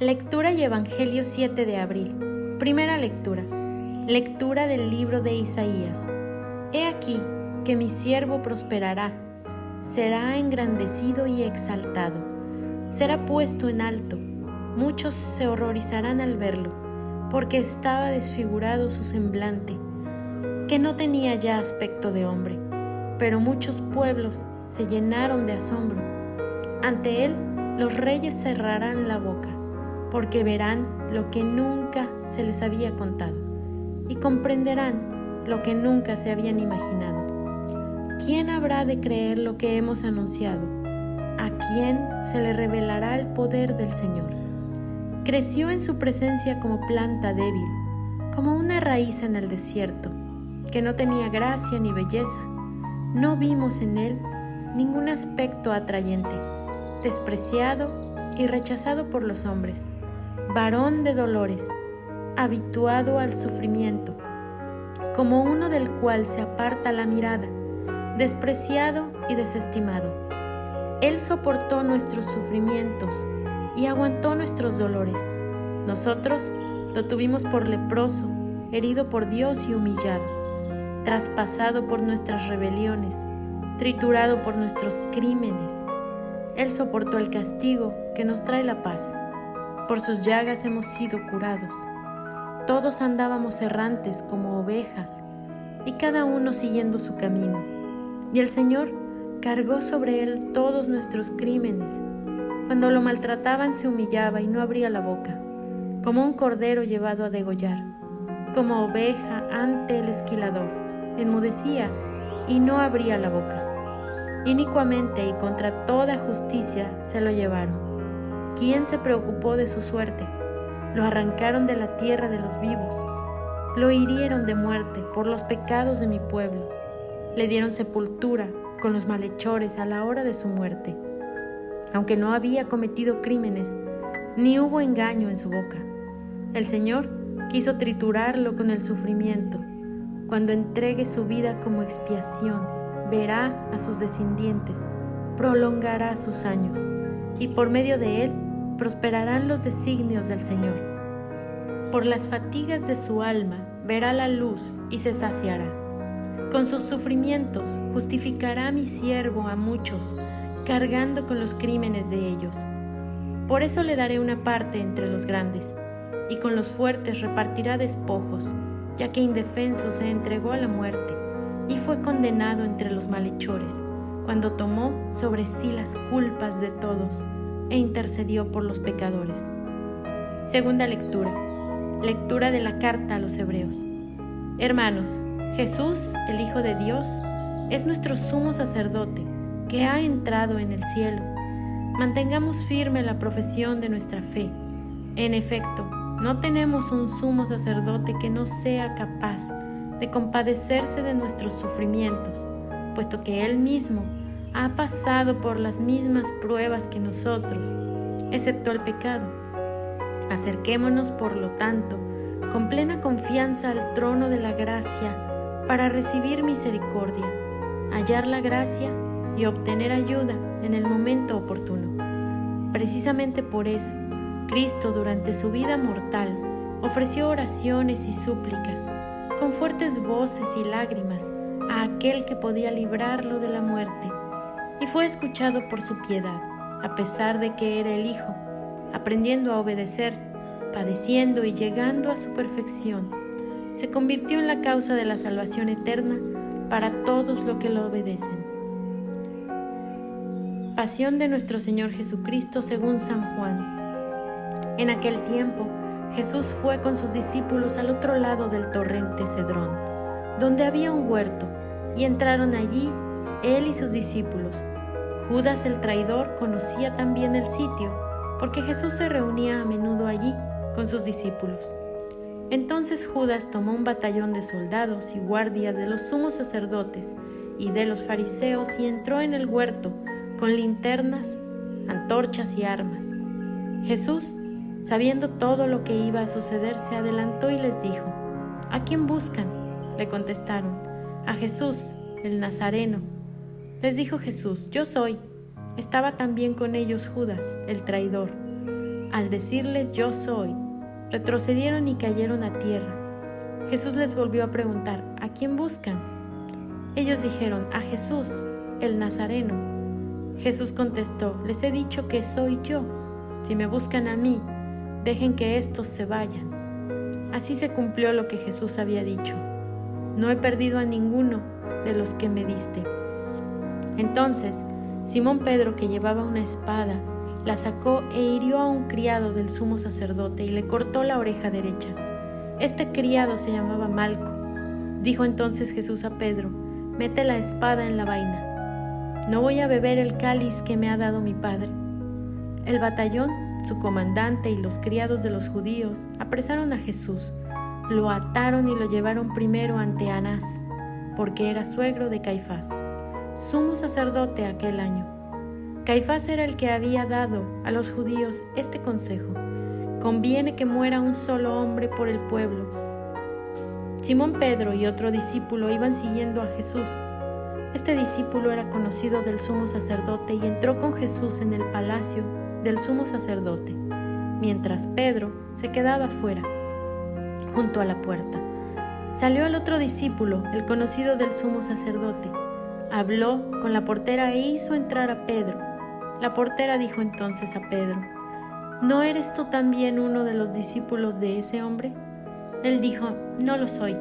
Lectura y Evangelio 7 de abril. Primera lectura. Lectura del libro de Isaías. He aquí que mi siervo prosperará, será engrandecido y exaltado, será puesto en alto. Muchos se horrorizarán al verlo, porque estaba desfigurado su semblante, que no tenía ya aspecto de hombre. Pero muchos pueblos se llenaron de asombro. Ante él los reyes cerrarán la boca, porque verán lo que nunca se les había contado y comprenderán lo que nunca se habían imaginado. ¿Quién habrá de creer lo que hemos anunciado? ¿A quién se le revelará el poder del Señor? Creció en su presencia como planta débil, como una raíz en el desierto, que no tenía gracia ni belleza. No vimos en él ningún aspecto atrayente, despreciado y rechazado por los hombres, varón de dolores, habituado al sufrimiento, como uno del cual se aparta la mirada, despreciado y desestimado. Él soportó nuestros sufrimientos y aguantó nuestros dolores. Nosotros lo tuvimos por leproso, herido por Dios y humillado, traspasado por nuestras rebeliones, triturado por nuestros crímenes. Él soportó el castigo que nos trae la paz. Por sus llagas hemos sido curados. Todos andábamos errantes como ovejas, y cada uno siguiendo su camino. Y el Señor cargó sobre él todos nuestros crímenes. Cuando lo maltrataban se humillaba y no abría la boca, como un cordero llevado a degollar, como oveja ante el esquilador. Enmudecía y no abría la boca. Inicuamente y contra toda justicia se lo llevaron. ¿Quién se preocupó de su suerte? Lo arrancaron de la tierra de los vivos. Lo hirieron de muerte por los pecados de mi pueblo. Le dieron sepultura con los malhechores a la hora de su muerte. Aunque no había cometido crímenes, ni hubo engaño en su boca. El Señor quiso triturarlo con el sufrimiento. Cuando entregue su vida como expiación, verá a sus descendientes, prolongará sus años, y por medio de él prosperarán los designios del Señor. Por las fatigas de su alma verá la luz y se saciará. Con sus sufrimientos justificará a mi siervo a muchos, cargando con los crímenes de ellos. Por eso le daré una parte entre los grandes, y con los fuertes repartirá despojos, ya que indefenso se entregó a la muerte, y fue condenado entre los malhechores, cuando tomó sobre sí las culpas de todos, e intercedió por los pecadores. Segunda lectura. Lectura de la carta a los Hebreos. Hermanos, Jesús, el Hijo de Dios, es nuestro sumo sacerdote, que ha entrado en el cielo. Mantengamos firme la profesión de nuestra fe. En efecto, no tenemos un sumo sacerdote que no sea capaz de compadecerse de nuestros sufrimientos, puesto que Él mismo ha pasado por las mismas pruebas que nosotros, excepto el pecado. Acerquémonos, por lo tanto, con plena confianza al trono de la gracia para recibir misericordia, hallar la gracia y obtener ayuda en el momento oportuno. Precisamente por eso, Cristo durante su vida mortal ofreció oraciones y súplicas, con fuertes voces y lágrimas, a aquel que podía librarlo de la muerte, y fue escuchado por su piedad, a pesar de que era el Hijo, aprendiendo a obedecer, padeciendo y llegando a su perfección. Se convirtió en la causa de la salvación eterna para todos los que lo obedecen. Pasión de nuestro Señor Jesucristo según San Juan. En aquel tiempo, Jesús fue con sus discípulos al otro lado del torrente Cedrón, donde había un huerto, y entraron allí él y sus discípulos. Judas el traidor conocía también el sitio, porque Jesús se reunía a menudo allí con sus discípulos. Entonces Judas tomó un batallón de soldados y guardias de los sumos sacerdotes y de los fariseos y entró en el huerto con linternas, antorchas y armas. Jesús, sabiendo todo lo que iba a suceder, se adelantó y les dijo: ¿A quién buscan? Le contestaron: a Jesús, el Nazareno. Les dijo Jesús: Yo soy. Estaba también con ellos Judas, el traidor. al decirles yo soy, retrocedieron y cayeron a tierra. Jesús les volvió a preguntar, ¿a quién buscan? Ellos dijeron, a Jesús, el Nazareno. Jesús contestó, les he dicho que soy yo. Si me buscan a mí, dejen que éstos se vayan. Así se cumplió lo que Jesús había dicho. No he perdido a ninguno de los que me diste. Entonces, Simón Pedro, que llevaba una espada, la sacó e hirió a un criado del sumo sacerdote y le cortó la oreja derecha. Este criado se llamaba Malco. Dijo entonces Jesús a Pedro, mete la espada en la vaina. ¿No voy a beber el cáliz que me ha dado mi padre? El batallón, su comandante y los criados de los judíos apresaron a Jesús, lo ataron y lo llevaron primero ante Anás, porque era suegro de Caifás, sumo sacerdote aquel año. Caifás era el que había dado a los judíos este consejo: conviene que muera un solo hombre por el pueblo. Simón Pedro y otro discípulo iban siguiendo a Jesús. Este discípulo era conocido del sumo sacerdote y entró con Jesús en el palacio del sumo sacerdote, mientras Pedro se quedaba fuera, junto a la puerta. Salió el otro discípulo, el conocido del sumo sacerdote. Habló con la portera e hizo entrar a Pedro. La portera dijo entonces a Pedro, ¿no eres tú también uno de los discípulos de ese hombre? Él dijo, no lo soy.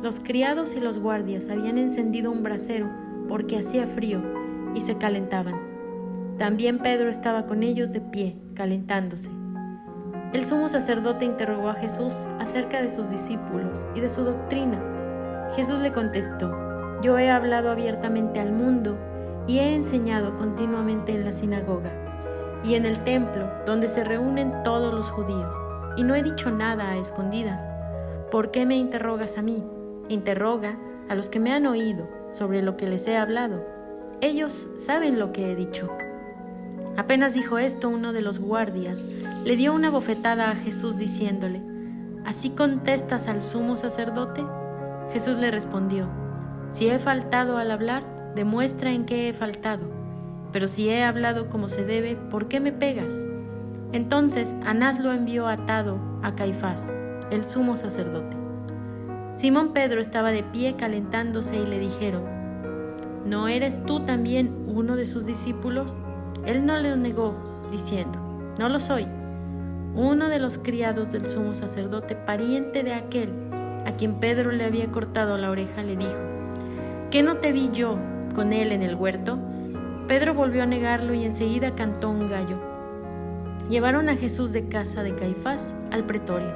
Los criados y los guardias habían encendido un brasero porque hacía frío y se calentaban. También Pedro estaba con ellos de pie, calentándose. El sumo sacerdote interrogó a Jesús acerca de sus discípulos y de su doctrina. Jesús le contestó, yo he hablado abiertamente al mundo y he enseñado continuamente en la sinagoga y en el templo donde se reúnen todos los judíos, y no he dicho nada a escondidas. ¿Por qué me interrogas a mí? Interroga a los que me han oído sobre lo que les he hablado. Ellos saben lo que he dicho. Apenas dijo esto, uno de los guardias le dio una bofetada a Jesús diciéndole, ¿así contestas al sumo sacerdote? Jesús le respondió, si he faltado al hablar, demuestra en qué he faltado. Pero si he hablado como se debe, ¿por qué me pegas? Entonces Anás lo envió atado a Caifás, el sumo sacerdote. Simón Pedro estaba de pie calentándose y le dijeron, ¿no eres tú también uno de sus discípulos? Él no le negó, diciendo, no lo soy. Uno de los criados del sumo sacerdote, pariente de aquel a quien Pedro le había cortado la oreja, le dijo, ¿qué no te vi yo con él en el huerto? Pedro volvió a negarlo y enseguida cantó un gallo. Llevaron a Jesús de casa de Caifás al pretorio.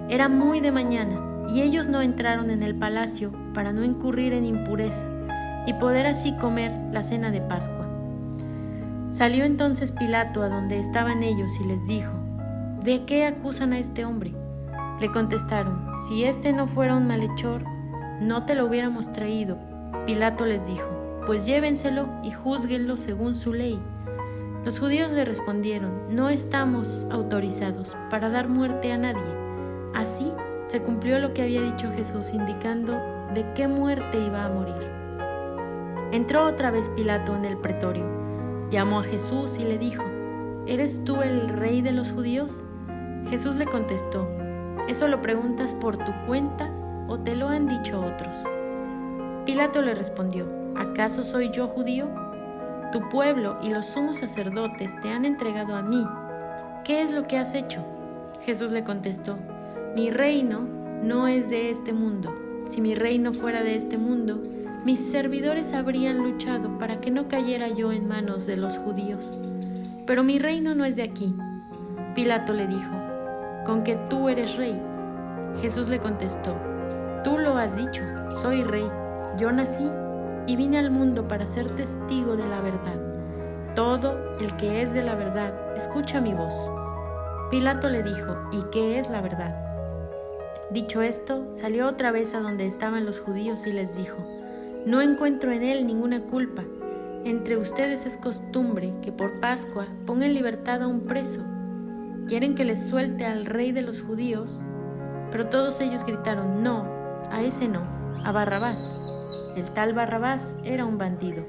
Era muy de mañana y ellos no entraron en el palacio para no incurrir en impureza y poder así comer la cena de Pascua. Salió entonces Pilato a donde estaban ellos y les dijo, ¿de qué acusan a este hombre? Le contestaron, si este no fuera un malhechor, no te lo hubiéramos traído. Pilato les dijo, pues llévenselo y júzguenlo según su ley. Los judíos le respondieron, no estamos autorizados para dar muerte a nadie. Así se cumplió lo que había dicho Jesús, indicando de qué muerte iba a morir. Entró otra vez Pilato en el pretorio, llamó a Jesús y le dijo, ¿eres tú el rey de los judíos? Jesús le contestó, ¿eso lo preguntas por tu cuenta o te lo han dicho otros? Pilato le respondió, ¿acaso soy yo judío? Tu pueblo y los sumos sacerdotes te han entregado a mí. ¿Qué es lo que has hecho? Jesús le contestó, mi reino no es de este mundo. Si mi reino fuera de este mundo, mis servidores habrían luchado para que no cayera yo en manos de los judíos. Pero mi reino no es de aquí. Pilato le dijo, ¿con que tú eres rey? Jesús le contestó, tú lo has dicho, soy rey. Yo nací y vine al mundo para ser testigo de la verdad. Todo el que es de la verdad, escucha mi voz. Pilato le dijo, ¿y qué es la verdad? Dicho esto, salió otra vez a donde estaban los judíos y les dijo, no encuentro en él ninguna culpa. Entre ustedes es costumbre que por Pascua ponga en libertad a un preso. ¿Quieren que les suelte al rey de los judíos? Pero todos ellos gritaron, no, a ese no, a Barrabás. El tal Barrabás era un bandido.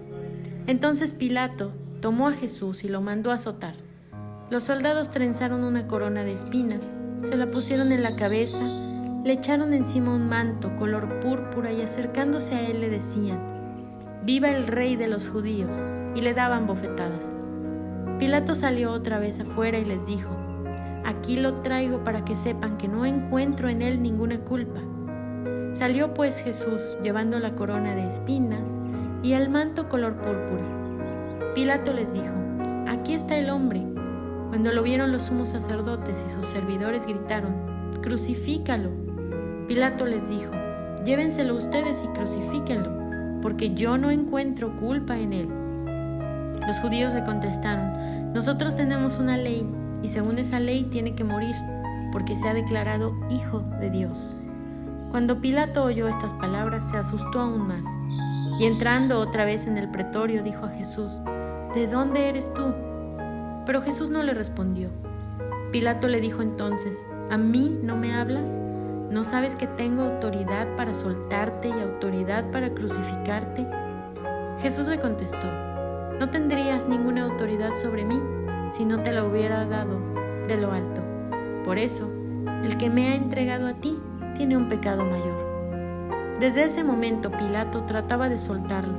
Entonces Pilato tomó a Jesús y lo mandó azotar. Los soldados trenzaron una corona de espinas, se la pusieron en la cabeza, le echaron encima un manto color púrpura y acercándose a él le decían: «¡Viva el Rey de los judíos!», y le daban bofetadas. Pilato salió otra vez afuera y les dijo: «Aquí lo traigo para que sepan que no encuentro en él ninguna culpa». Salió pues Jesús llevando la corona de espinas y el manto color púrpura. Pilato les dijo: «Aquí está el hombre». Cuando lo vieron los sumos sacerdotes y sus servidores gritaron: «¡Crucifícalo!». Pilato les dijo: «Llévenselo ustedes y crucifíquenlo, porque yo no encuentro culpa en él». Los judíos le contestaron: «Nosotros tenemos una ley, y según esa ley tiene que morir, porque se ha declarado Hijo de Dios». Cuando Pilato oyó estas palabras, se asustó aún más, y entrando otra vez en el pretorio, dijo a Jesús: «¿De dónde eres tú?». Pero Jesús no le respondió. Pilato le dijo entonces: «¿A mí no me hablas? ¿No sabes que tengo autoridad para soltarte y autoridad para crucificarte?». Jesús le contestó: «No tendrías ninguna autoridad sobre mí si no te la hubiera dado de lo alto. Por eso, el que me ha entregado a ti tiene un pecado mayor». Desde ese momento Pilato trataba de soltarlo,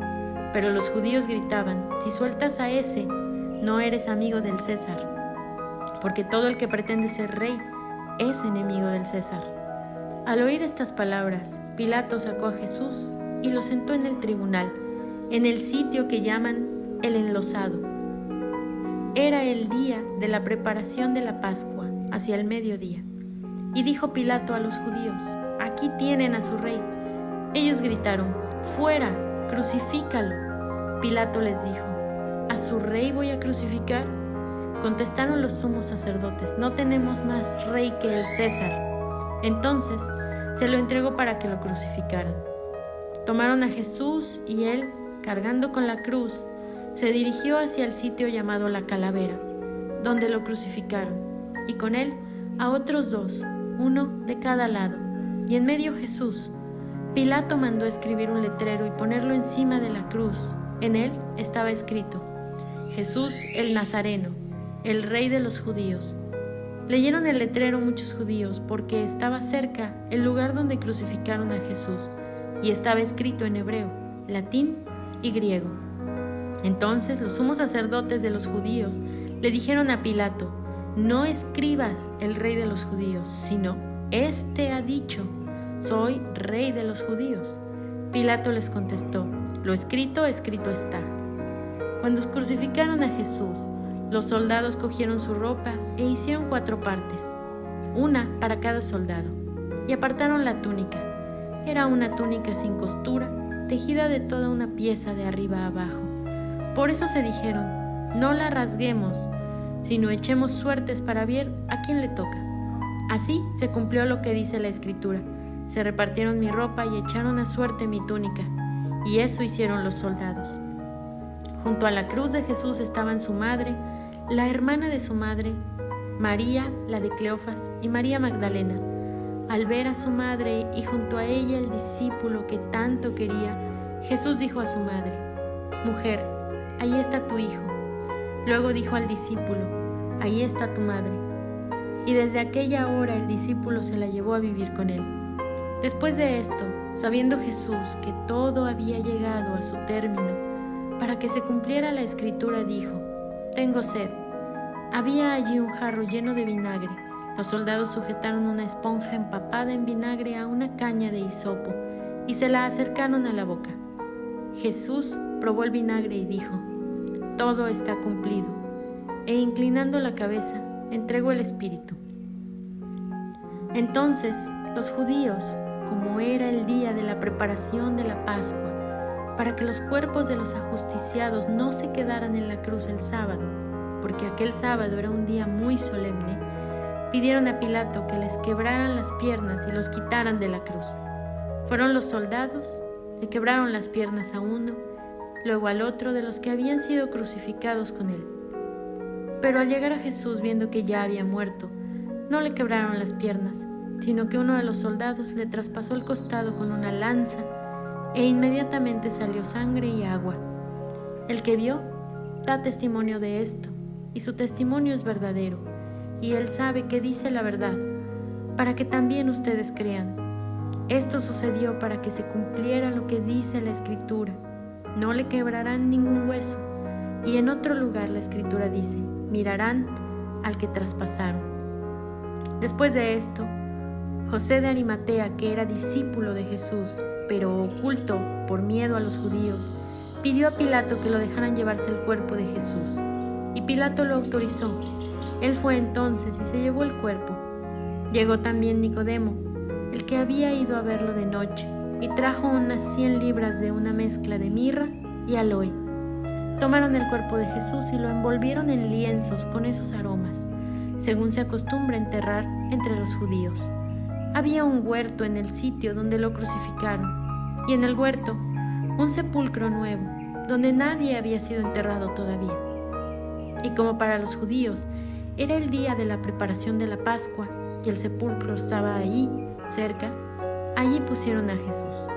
pero los judíos gritaban: «Si sueltas a ese, no eres amigo del César, porque todo el que pretende ser rey es enemigo del César». Al oír estas palabras, Pilato sacó a Jesús y lo sentó en el tribunal, en el sitio que llaman el Enlosado. Era el día de la preparación de la Pascua, hacia el mediodía. Y dijo Pilato a los judíos: «Aquí tienen a su rey». Ellos gritaron: «¡Fuera! ¡Crucifícalo!». Pilato les dijo: «¿A su rey voy a crucificar?». Contestaron los sumos sacerdotes: «No tenemos más rey que el César». Entonces se lo entregó para que lo crucificaran. Tomaron a Jesús y él, cargando con la cruz, se dirigió hacia el sitio llamado la Calavera, donde lo crucificaron, y con él a otros dos, uno de cada lado, y en medio Jesús. Pilato mandó escribir un letrero y ponerlo encima de la cruz. En él estaba escrito: «Jesús el Nazareno, el Rey de los judíos». Leyeron el letrero muchos judíos porque estaba cerca el lugar donde crucificaron a Jesús, y estaba escrito en hebreo, latín y griego. Entonces los sumos sacerdotes de los judíos le dijeron a Pilato: «No escribas el Rey de los judíos, sino: Este ha dicho: soy Rey de los judíos». Pilato les contestó: «Lo escrito, escrito está». Cuando crucificaron a Jesús, los soldados cogieron su ropa e hicieron 4 partes, una para cada soldado, y apartaron la túnica. Era una túnica sin costura, tejida de toda una pieza de arriba a abajo. Por eso se dijeron: «No la rasguemos, sino echemos suertes para ver a quién le toca». Así se cumplió lo que dice la Escritura: «Se repartieron mi ropa y echaron a suerte mi túnica». Y eso hicieron los soldados. Junto a la cruz de Jesús estaban su madre, la hermana de su madre, María, la de Cleofas, y María Magdalena. Al ver a su madre y junto a ella el discípulo que tanto quería, Jesús dijo a su madre: «Mujer, ahí está tu hijo». Luego dijo al discípulo: «Ahí está tu madre». Y desde aquella hora el discípulo se la llevó a vivir con él. Después de esto, sabiendo Jesús que todo había llegado a su término, para que se cumpliera la Escritura, dijo: «Tengo sed». Había allí un jarro lleno de vinagre. Los soldados sujetaron una esponja empapada en vinagre a una caña de hisopo y se la acercaron a la boca. Jesús probó el vinagre y dijo: «Todo está cumplido», e inclinando la cabeza, entregó el espíritu. Entonces los judíos, como era el día de la preparación de la Pascua, para que los cuerpos de los ajusticiados no se quedaran en la cruz el sábado, porque aquel sábado era un día muy solemne, pidieron a Pilato que les quebraran las piernas y los quitaran de la cruz. Fueron los soldados, le quebraron las piernas a uno, luego al otro de los que habían sido crucificados con él. Pero al llegar a Jesús, viendo que ya había muerto, no le quebraron las piernas, sino que uno de los soldados le traspasó el costado con una lanza, e inmediatamente salió sangre y agua. El que vio da testimonio de esto, y su testimonio es verdadero, y Él sabe que dice la verdad, para que también ustedes crean. Esto sucedió para que se cumpliera lo que dice la Escritura: no le quebrarán ningún hueso. Y en otro lugar la Escritura dice: mirarán al que traspasaron. Después de esto, José de Arimatea, que era discípulo de Jesús, pero oculto por miedo a los judíos, pidió a Pilato que lo dejaran llevarse el cuerpo de Jesús. Y Pilato lo autorizó. Él fue entonces y se llevó el cuerpo. Llegó también Nicodemo, el que había ido a verlo de noche, y trajo unas 100 libras de una mezcla de mirra y aloe. Tomaron el cuerpo de Jesús y lo envolvieron en lienzos con esos aromas, según se acostumbra enterrar entre los judíos. Había un huerto en el sitio donde lo crucificaron, y en el huerto un sepulcro nuevo, donde nadie había sido enterrado todavía. Y como para los judíos era el día de la preparación de la Pascua, y el sepulcro estaba allí, cerca, allí pusieron a Jesús.